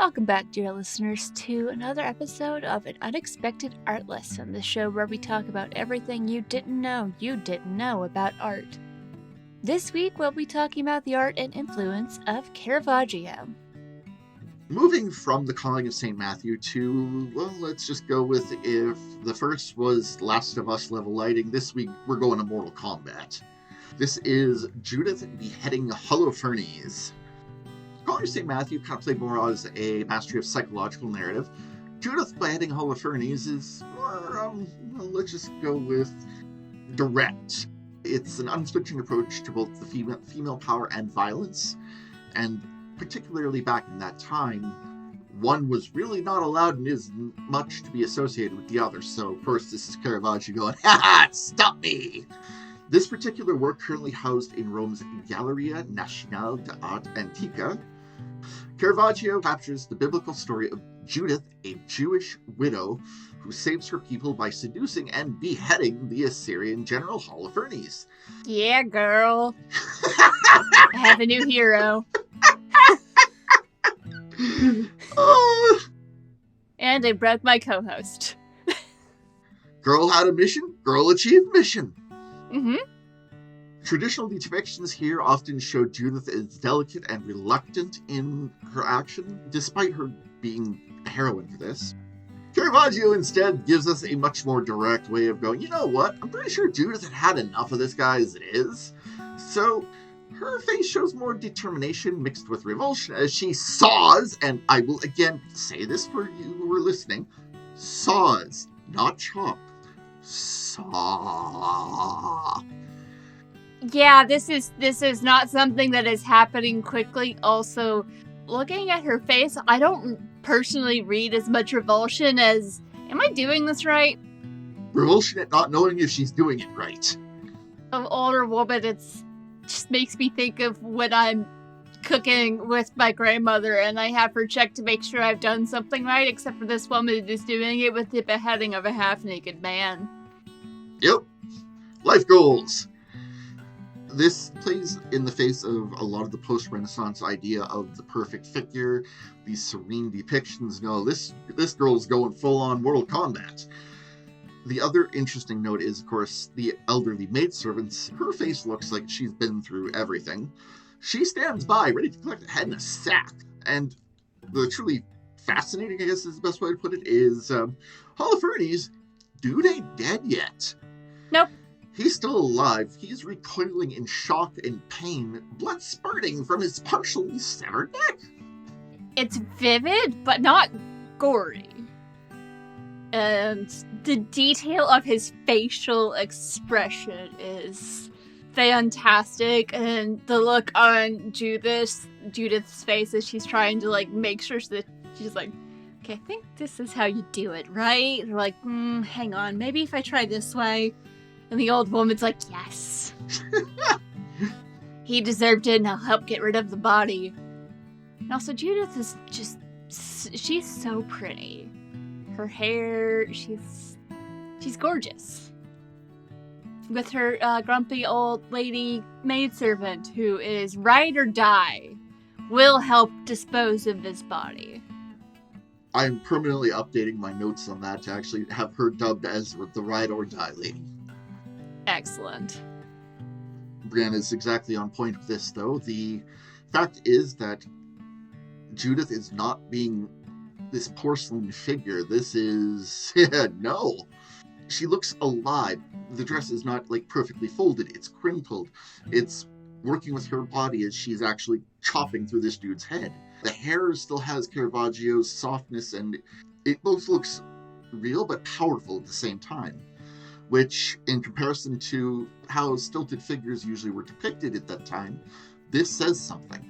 Welcome back, dear listeners, to another episode of An Unexpected Art Lesson, the show where we talk about everything you didn't know about art. This week, we'll be talking about the art and influence of Caravaggio. Moving from the Calling of St. Matthew to, well, let's just go with, if the first was Last of Us level lighting, this week we're going to Mortal Kombat. This is Judith beheading Holofernes. Calling of St. Matthew kind of played more as a mastery of psychological narrative. Judith beheading Holofernes is more, let's just go with direct. It's an unflinching approach to both the female power and violence, and particularly back in that time, one was really not allowed as much to be associated with the other. So, of course, this is Caravaggio going, "Ha! Stop me!" This particular work currently housed in Rome's Galleria Nazionale d'Arte Antica. Caravaggio captures the biblical story of Judith, a Jewish widow who saves her people by seducing and beheading the Assyrian general Holofernes. Yeah, girl. I have a new hero. And I broke my co-host. Girl had a mission, girl achieved mission. Mm-hmm. Traditional depictions here often show Judith as delicate and reluctant in her action, despite her being a heroine for this. Caravaggio instead gives us a much more direct way of going, you know what, I'm pretty sure Judith had enough of this guy as it is. So her face shows more determination mixed with revulsion as she saws, and I will again say this for you who are listening, saws, not chop. Saw. Yeah, this is not something that is happening quickly. Also, looking at her face, I don't personally read as much revulsion as, am I doing this right? Revulsion at not knowing if she's doing it right. An older woman, it's just makes me think of when I'm cooking with my grandmother and I have her check to make sure I've done something right, except for this woman who's doing it with the beheading of a half-naked man. Yep. Life goals. This plays in the face of a lot of the post-Renaissance idea of the perfect figure, these serene depictions. No, this girl's going full-on Mortal Kombat. The other interesting note is, of course, the elderly maidservants. Her face looks like she's been through everything. She stands by, ready to collect a head in a sack. And the truly fascinating, I guess is the best way to put it, is Holofernes, dude ain't dead yet. Nope. He's still alive. He's recoiling in shock and pain, blood spurting from his partially severed neck. It's vivid, but not gory. And the detail of his facial expression is fantastic. And the look on Judith's face as she's trying to, make sure that she's like, okay, I think this is how you do it, right? They're like, hang on, maybe if I try this way. And the old woman's like, yes. He deserved it, and I'll help get rid of the body. And also, Judith is she's so pretty. Her hair, she's gorgeous. With her grumpy old lady maidservant who is ride or die, will help dispose of this body. I'm permanently updating my notes on that to actually have her dubbed as the ride or die lady. Excellent. Brianna is exactly on point with this, though. The fact is that Judith is not being this porcelain figure. This is... no. She looks alive. The dress is not, perfectly folded. It's crinkled. It's working with her body as she's actually chopping through this dude's head. The hair still has Caravaggio's softness, and it both looks real but powerful at the same time. Which, in comparison to how stilted figures usually were depicted at that time, this says something.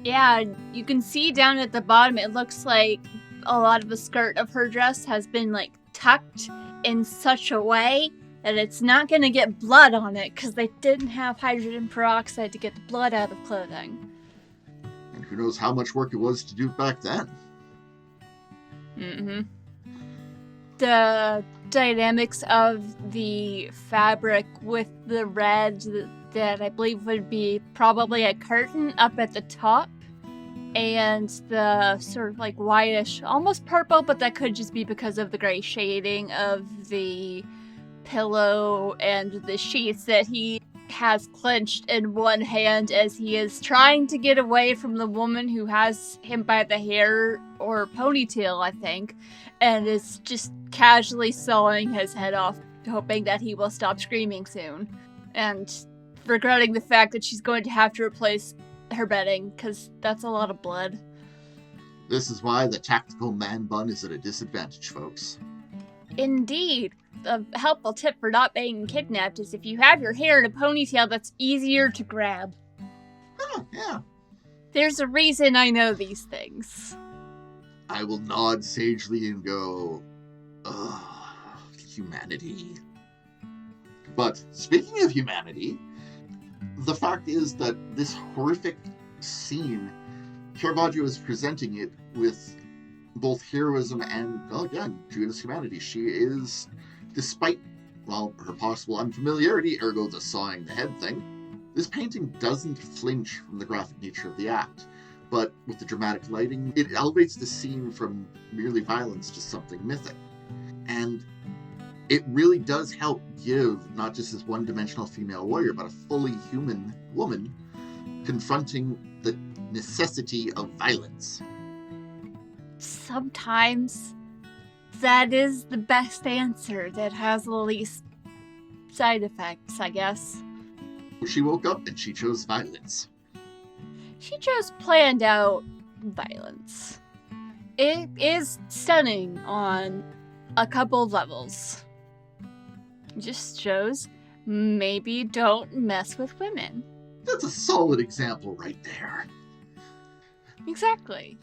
Yeah, you can see down at the bottom, it looks like a lot of the skirt of her dress has been, tucked in such a way that it's not going to get blood on it, because they didn't have hydrogen peroxide to get the blood out of clothing. And who knows how much work it was to do back then. Mm-hmm. The dynamics of the fabric with the red that I believe would be probably a curtain up at the top and the sort of like whitish, almost purple, but that could just be because of the gray shading of the pillow and the sheets that he has clenched in one hand as he is trying to get away from the woman who has him by the hair or ponytail, I think, and is just casually sawing his head off, hoping that he will stop screaming soon, and regretting the fact that she's going to have to replace her bedding, because that's a lot of blood. This is why the tactical man bun is at a disadvantage, folks. Indeed. A helpful tip for not being kidnapped is if you have your hair in a ponytail, that's easier to grab. Oh, yeah. There's a reason I know these things. I will nod sagely and go, ugh, humanity. But speaking of humanity, the fact is that this horrific scene, Caravaggio is presenting it with both heroism and, well, again, Judith's humanity. She is, despite, well, her possible unfamiliarity, ergo the sawing the head thing, this painting doesn't flinch from the graphic nature of the act. But with the dramatic lighting, it elevates the scene from merely violence to something mythic. And it really does help give not just this one-dimensional female warrior, but a fully human woman confronting the necessity of violence. Sometimes that is the best answer that has the least side effects, I guess. She woke up and she chose violence. She chose planned out violence. It is stunning on a couple of levels. It just shows maybe don't mess with women. That's a solid example right there. Exactly.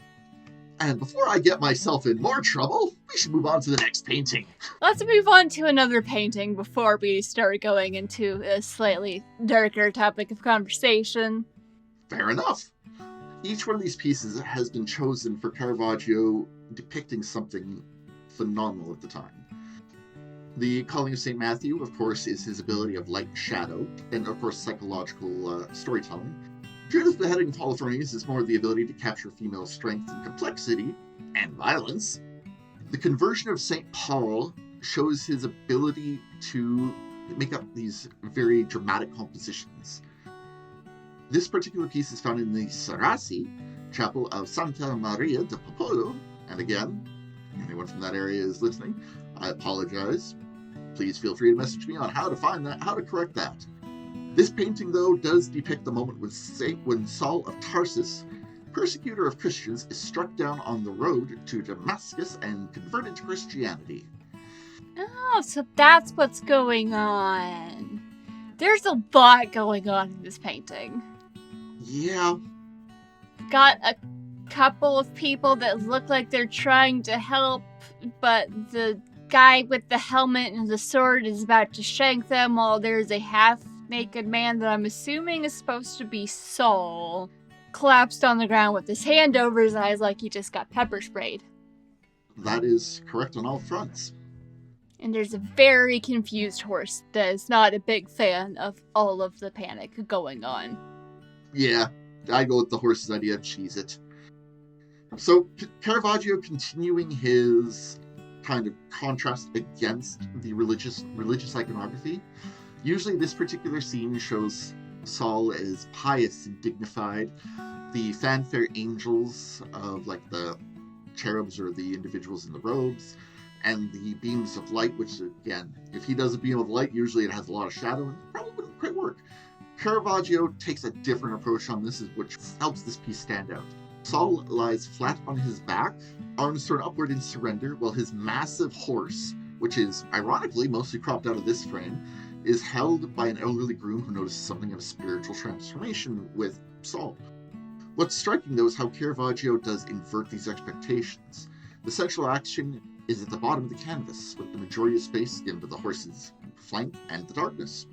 And before I get myself in more trouble, we should move on to the next painting. Let's move on to another painting before we start going into a slightly darker topic of conversation. Fair enough. Each one of these pieces has been chosen for Caravaggio depicting something phenomenal at the time. The Calling of St. Matthew, of course, is his ability of light and shadow, and of course psychological storytelling. Judith's beheading of Holofernes is more the ability to capture female strength and complexity, and violence. The Conversion of St. Paul shows his ability to make up these very dramatic compositions. This particular piece is found in the Sarasi chapel of Santa Maria de Popolo, and again, anyone from that area is listening, I apologize. Please feel free to message me on how to find that, how to correct that. This painting, though, does depict the moment when Saul of Tarsus, persecutor of Christians, is struck down on the road to Damascus and converted to Christianity. Oh, so that's what's going on. There's a lot going on in this painting. Yeah. Got a couple of people that look like they're trying to help, but the guy with the helmet and the sword is about to shank them while there's a half-naked man that I'm assuming is supposed to be Saul, collapsed on the ground with his hand over his eyes like he just got pepper sprayed. That is correct on all fronts. And there's a very confused horse that is not a big fan of all of the panic going on. Yeah, I go with the horse's idea of cheese it. So, Caravaggio continuing his kind of contrast against the religious iconography. Usually this particular scene shows Saul as pious and dignified. The fanfare angels of like the cherubs or the individuals in the robes, and the beams of light, which again, if he does a beam of light, usually it has a lot of shadow and probably wouldn't quite work. Caravaggio takes a different approach on this, which helps this piece stand out. Saul lies flat on his back, arms turned upward in surrender, while his massive horse, which is ironically mostly cropped out of this frame, is held by an elderly groom who notices something of a spiritual transformation with Saul. What's striking, though, is how Caravaggio does invert these expectations. The central action is at the bottom of the canvas, with the majority of space given to the horse's flank and the darkness.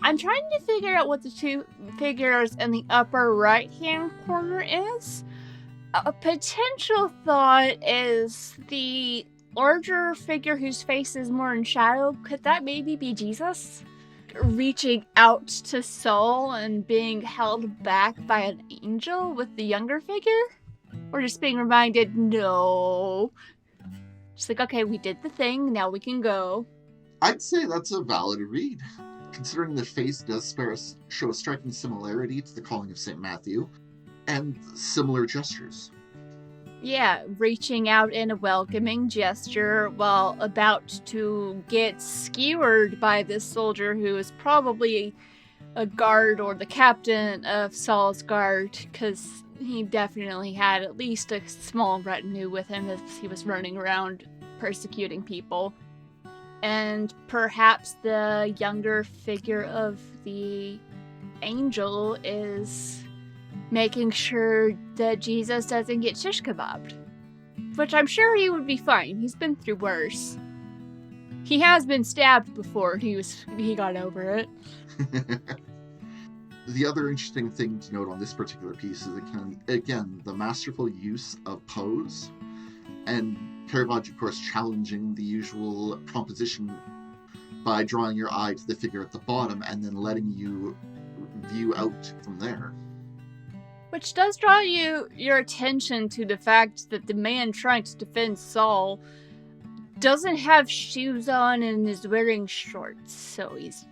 I'm trying to figure out what the two figures in the upper right-hand corner is. A potential thought is the larger figure whose face is more in shadow. Could that maybe be Jesus? reaching out to Saul and being held back by an angel with the younger figure? Or just being reminded, no. Just like, okay, we did the thing, now we can go. I'd say that's a valid read, considering the face does show a striking similarity to the calling of St. Matthew, and similar gestures. Yeah, reaching out in a welcoming gesture while about to get skewered by this soldier who is probably a guard or the captain of Saul's guard, because he definitely had at least a small retinue with him as he was running around persecuting people. And perhaps the younger figure of the angel is making sure that Jesus doesn't get shish kebabbed. Which I'm sure he would be fine. He's been through worse. He has been stabbed before. He got over it. The other interesting thing to note on this particular piece is, again, the masterful use of pose, and Caravaggio, of course, challenging the usual composition by drawing your eye to the figure at the bottom and then letting you view out from there. Which does draw your attention to the fact that the man trying to defend Saul doesn't have shoes on and is wearing shorts, so he's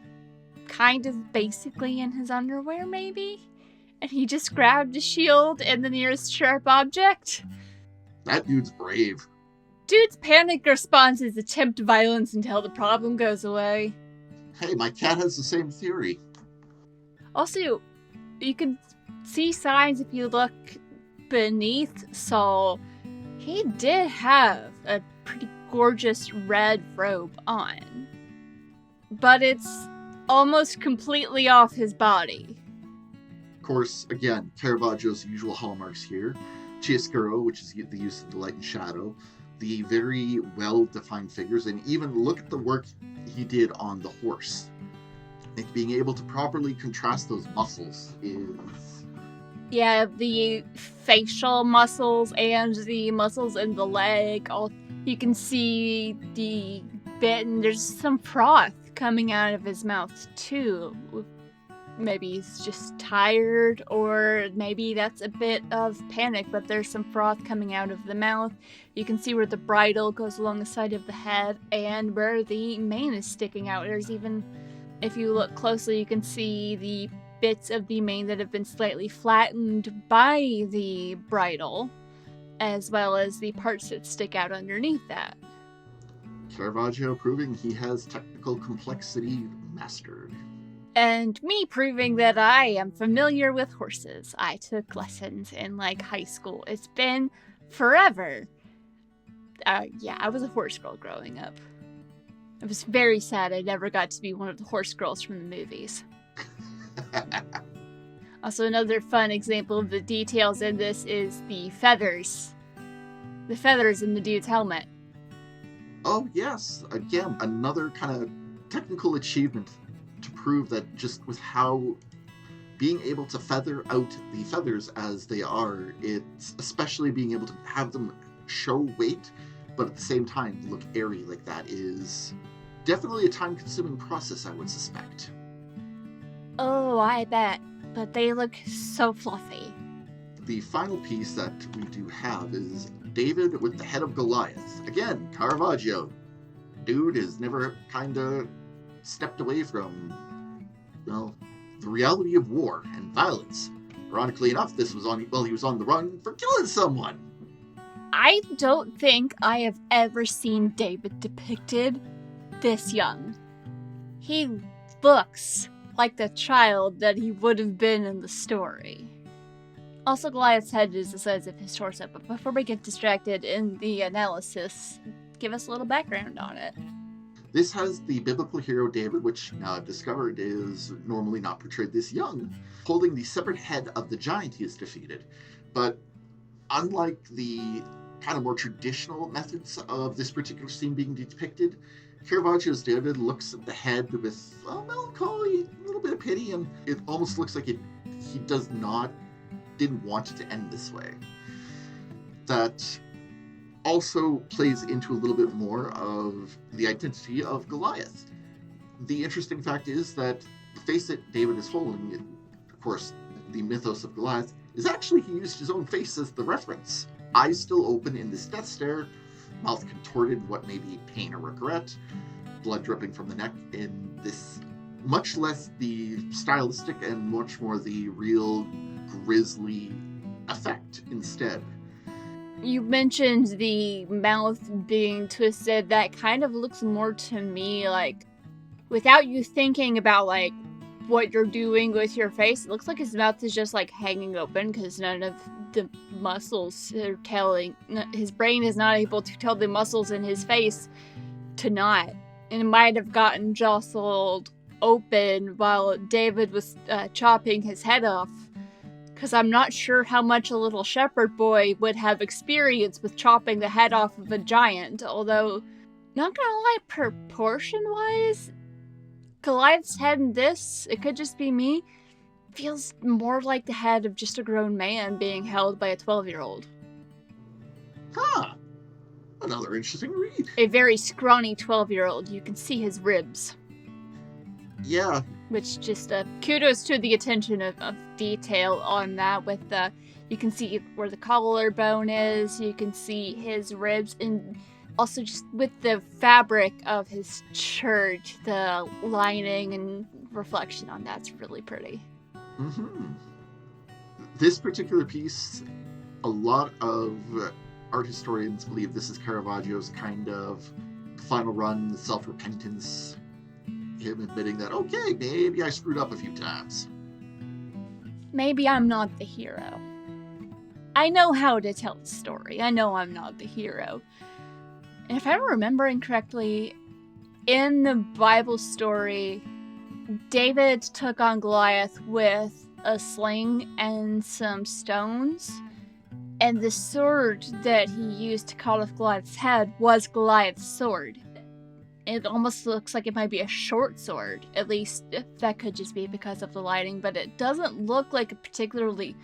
kind of basically in his underwear, maybe? And he just grabbed a shield and the nearest sharp object? That dude's brave. Dude's panic response is attempt violence until the problem goes away. Hey, my cat has the same theory. Also, you can see signs if you look beneath Saul. He did have a pretty gorgeous red robe on. But it's almost completely off his body. Of course, again, Caravaggio's usual hallmarks here. Chiaroscuro, which is the use of the light and shadow. The very well-defined figures, and even look at the work he did on the horse. Like, being able to properly contrast those muscles is... Yeah, the facial muscles and the muscles in the leg. You can see the bit, and there's some froth coming out of his mouth, too. Maybe he's just tired, or maybe that's a bit of panic, but there's some froth coming out of the mouth. You can see where the bridle goes along the side of the head, and where the mane is sticking out. There's even, if you look closely, you can see the bits of the mane that have been slightly flattened by the bridle, as well as the parts that stick out underneath that. Caravaggio proving he has technical complexity mastered. And me proving that I am familiar with horses. I took lessons in, high school. It's been forever. Yeah, I was a horse girl growing up. I was very sad I never got to be one of the horse girls from the movies. Also, another fun example of the details in this is the feathers. The feathers in the dude's helmet. Oh, yes. Again, another kind of technical achievement to prove that just with how being able to feather out the feathers as they are, it's especially being able to have them show weight, but at the same time look airy like that is definitely a time-consuming process, I would suspect. Oh, I bet. But they look so fluffy. The final piece that we do have is David with the head of Goliath. Again, Caravaggio. Dude has never kind of stepped away from, well, the reality of war and violence. Ironically enough, this was he was on the run for killing someone. I don't think I have ever seen David depicted this young. He looks like the child that he would have been in the story. Also, Goliath's head is the size of his torso, but before we get distracted in the analysis, give us a little background on it. This has the biblical hero David, which now I've discovered is normally not portrayed this young, holding the severed head of the giant he has defeated. But unlike the kind of more traditional methods of this particular scene being depicted, Caravaggio's David looks at the head with melancholy, a little bit of pity, and it almost looks like he didn't want it to end this way. That also plays into a little bit more of the identity of Goliath. The interesting fact is that the face that David is holding, of course, the mythos of Goliath, is actually he used his own face as the reference. Eyes still open in this death stare, mouth contorted in what may be pain or regret, blood dripping from the neck in this much less the stylistic and much more the real grisly effect instead. You mentioned the mouth being twisted. That kind of looks more to me like, without you thinking about like what you're doing with your face, it looks like his mouth is just like hanging open because none of the muscles are telling. His brain is not able to tell the muscles in his face to not. And it might have gotten jostled open while David was chopping his head off. Because I'm not sure how much a little shepherd boy would have experience with chopping the head off of a giant. Although, not gonna lie, proportion-wise, Goliath's head in this, it could just be me, feels more like the head of just a grown man being held by a 12-year-old. Ah, another interesting read. A very scrawny 12-year-old. You can see his ribs. Yeah. Which just kudos to the attention of detail on that. With you can see where the collarbone is. You can see his ribs, and also just with the fabric of his shirt, the lining and reflection on that's really pretty. Mm-hmm. This particular piece, a lot of art historians believe this is Caravaggio's kind of final run, the self-repentance. Him admitting that, okay, maybe I screwed up a few times. Maybe I'm not the hero. I know how to tell the story. I know I'm not the hero. And if I'm remembering correctly, in the Bible story, David took on Goliath with a sling and some stones. And the sword that he used to cut off Goliath's head was Goliath's sword. It almost looks like it might be a short sword. At least that could just be because of the lighting, but it doesn't look like a particularly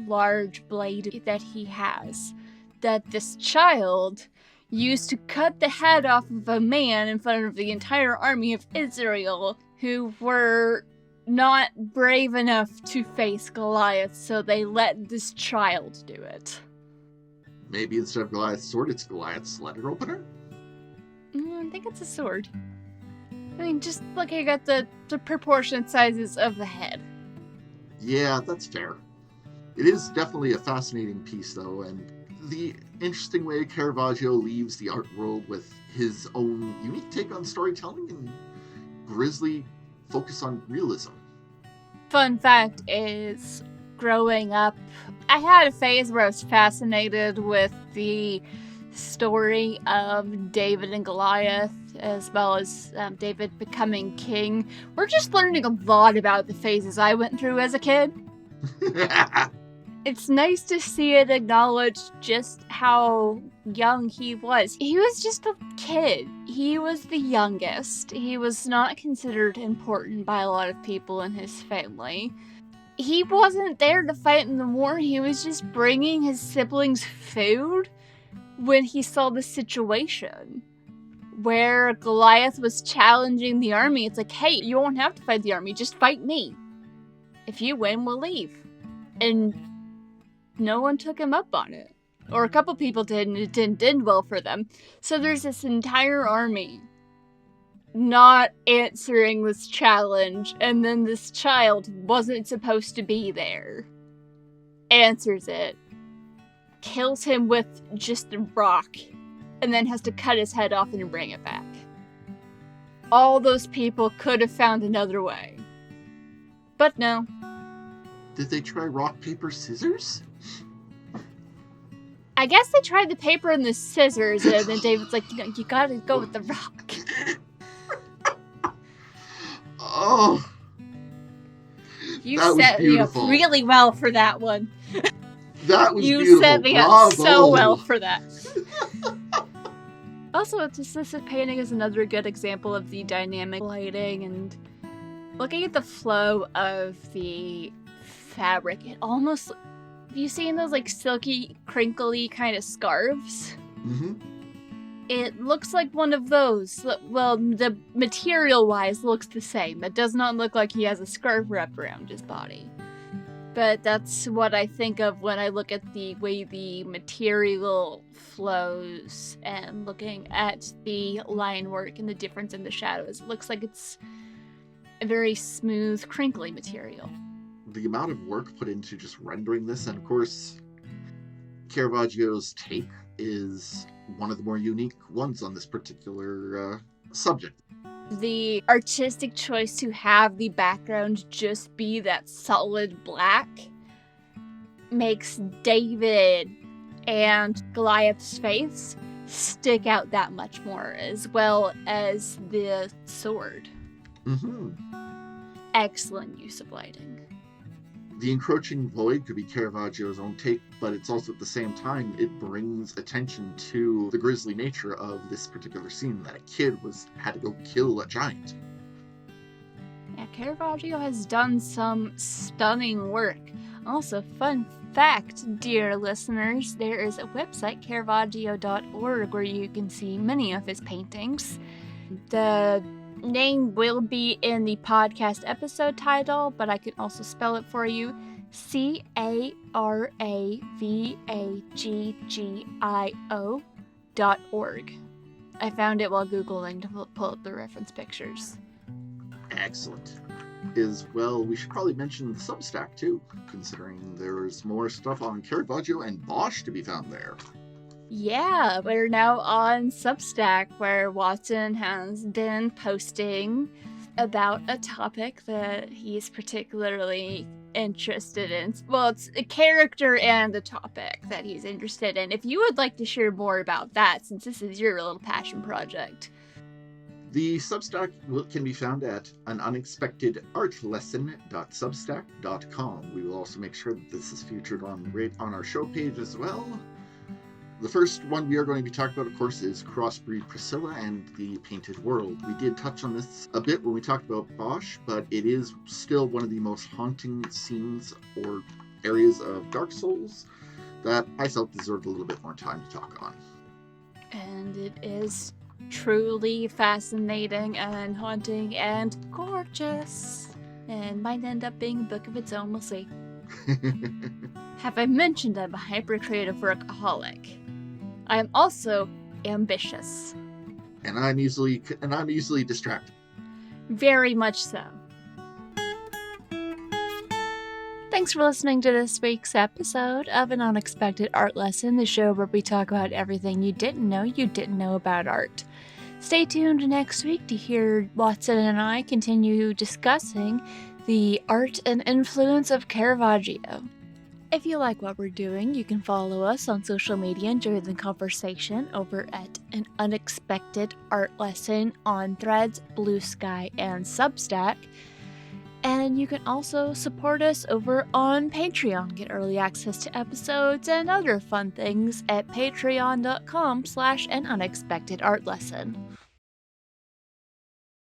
large blade that he has. That this child used to cut the head off of a man in front of the entire army of Israel who were not brave enough to face Goliath, so they let this child do it. Maybe instead of Goliath's sword, it's Goliath's letter opener? I think it's a sword. I mean, just looking at the proportion sizes of the head. Yeah, that's fair. It is definitely a fascinating piece, though, and the interesting way Caravaggio leaves the art world with his own unique take on storytelling and grisly focus on realism. Fun fact is, growing up, I had a phase where I was fascinated with the story of David and Goliath, as well as David becoming king. We're just learning a lot about the phases I went through as a kid. It's nice to see it acknowledge just how young he was. He was just a kid. He was the youngest. He was not considered important by a lot of people in his family. He wasn't there to fight in the war. He was just bringing his siblings food when he saw the situation where Goliath was challenging the army. It's like, hey, you won't have to fight the army, just fight me. If you win, we'll leave. And no one took him up on it. Or a couple people did, and it didn't end well for them. So there's this entire army not answering this challenge, and then this child wasn't supposed to be there. Answers it. Kills him with just a rock, and then has to cut his head off and bring it back. All those people could have found another way. But no. Did they try rock, paper, scissors? I guess they tried the paper and the scissors, and then David's like, you gotta go with the rock. Oh. You set me up really well for that one. That was beautiful. You set me up so well for that. Also, this painting is another good example of the dynamic lighting and looking at the flow of the fabric. It almost, have you seen those like silky, crinkly kind of scarves? Mm-hmm. It looks like one of those. Well, the material-wise looks the same. It does not look like he has a scarf wrapped around his body. But that's what I think of when I look at the way the material flows and looking at the line work and the difference in the shadows. It looks like it's a very smooth, crinkly material. The amount of work put into just rendering this, and of course, Caravaggio's take is one of the more unique ones on this particular subject. The artistic choice to have the background just be that solid black makes David and Goliath's face stick out that much more, as well as the sword. Mm-hmm. Excellent use of lighting. The encroaching void could be Caravaggio's own take, but it's also at the same time, it brings attention to the grisly nature of this particular scene, that a kid had to go kill a giant. Yeah, Caravaggio has done some stunning work. Also, fun fact, dear listeners, there is a website, caravaggio.org, where you can see many of his paintings. The name will be in the podcast episode title, but I can also spell it for you. CARAVAGGIO.org. I found it while Googling to pull up the reference pictures. Excellent. As well, we should probably mention the Substack too, considering there's more stuff on Caravaggio and Bosch to be found there. Yeah, we're now on Substack, where Watson has been posting about a topic that he's particularly interested in. Well, it's a character and a topic that he's interested in. If you would like to share more about that, since this is your little passion project. The Substack can be found at anunexpectedartlesson.substack.com. We will also make sure that this is featured on our show page as well. The first one we are going to be talking about, of course, is Crossbreed Priscilla and the Painted World. We did touch on this a bit when we talked about Bosch, but it is still one of the most haunting scenes or areas of Dark Souls that I felt deserved a little bit more time to talk on. And it is truly fascinating and haunting and gorgeous, and might end up being a book of its own. We'll see. Have I mentioned I'm a hyper-creative workaholic? I am also ambitious. And I'm easily distracted. Very much so. Thanks for listening to this week's episode of An Unexpected Art Lesson, the show where we talk about everything you didn't know about art. Stay tuned next week to hear Watson and I continue discussing the art and influence of Caravaggio. If you like what we're doing, you can follow us on social media and join the conversation over at An Unexpected Art Lesson on Threads, Blue Sky, and Substack. And you can also support us over on Patreon. Get early access to episodes and other fun things at patreon.com/anunexpectedartlesson.